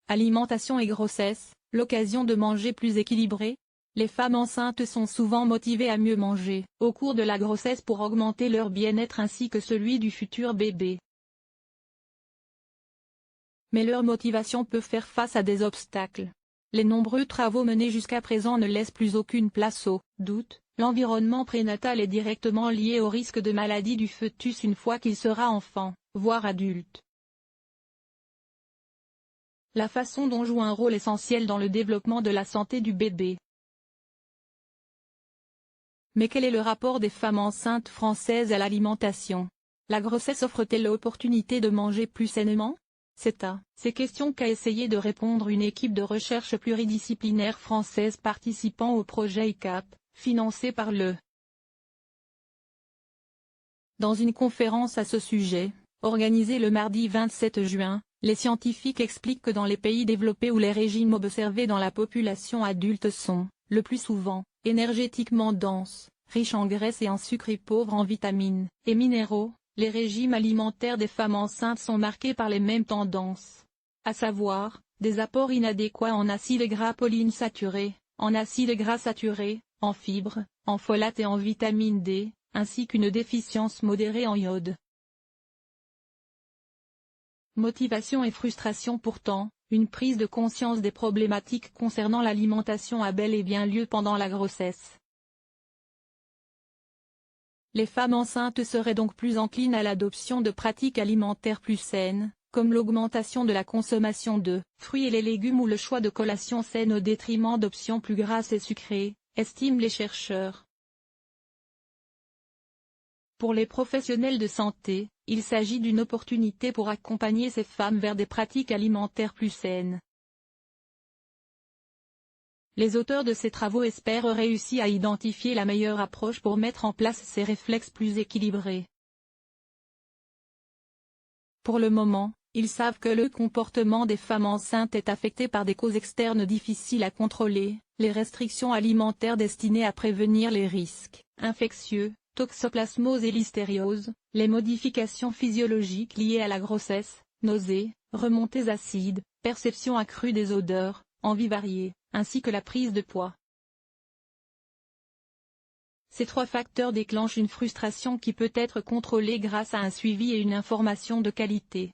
Alimentation et grossesse, l'occasion de manger plus équilibré? Les femmes enceintes sont souvent motivées à mieux manger au cours de la grossesse pour augmenter leur bien-être ainsi que celui du futur bébé. Mais leur motivation peut faire face à des obstacles. Les nombreux travaux menés jusqu'à présent ne laissent plus aucune place au doute. L'environnement prénatal est directement lié au risque de maladie du fœtus une fois qu'il sera enfant, voire adulte. La façon dont joue un rôle essentiel dans le développement de la santé du bébé. Mais quel est le rapport des femmes enceintes françaises à l'alimentation? La grossesse offre-t-elle l'opportunité de manger plus sainement? C'est à ces questions qu'a essayé de répondre une équipe de recherche pluridisciplinaire française participant au projet ICAP, financé par le. Dans une conférence à ce sujet, organisée le mardi 27 juin, les scientifiques expliquent que dans les pays développés où les régimes observés dans la population adulte sont, le plus souvent, énergétiquement denses, riches en graisses et en sucre et pauvres en vitamines et minéraux, les régimes alimentaires des femmes enceintes sont marqués par les mêmes tendances. À savoir, des apports inadéquats en acides gras polyinsaturés, en acides gras saturés, en fibres, en folate et en vitamine D, ainsi qu'une déficience modérée en iode. Motivation et frustration. Pourtant, une prise de conscience des problématiques concernant l'alimentation a bel et bien lieu pendant la grossesse. Les femmes enceintes seraient donc plus enclines à l'adoption de pratiques alimentaires plus saines, comme l'augmentation de la consommation de fruits et les légumes ou le choix de collations saines au détriment d'options plus grasses et sucrées, estiment les chercheurs. Pour les professionnels de santé, il s'agit d'une opportunité pour accompagner ces femmes vers des pratiques alimentaires plus saines. Les auteurs de ces travaux espèrent réussir à identifier la meilleure approche pour mettre en place ces réflexes plus équilibrés. Pour le moment, ils savent que le comportement des femmes enceintes est affecté par des causes externes difficiles à contrôler, les restrictions alimentaires destinées à prévenir les risques infectieux, toxoplasmose et listériose, les modifications physiologiques liées à la grossesse, nausées, remontées acides, perception accrue des odeurs, envies variées, ainsi que la prise de poids. Ces trois facteurs déclenchent une frustration qui peut être contrôlée grâce à un suivi et une information de qualité.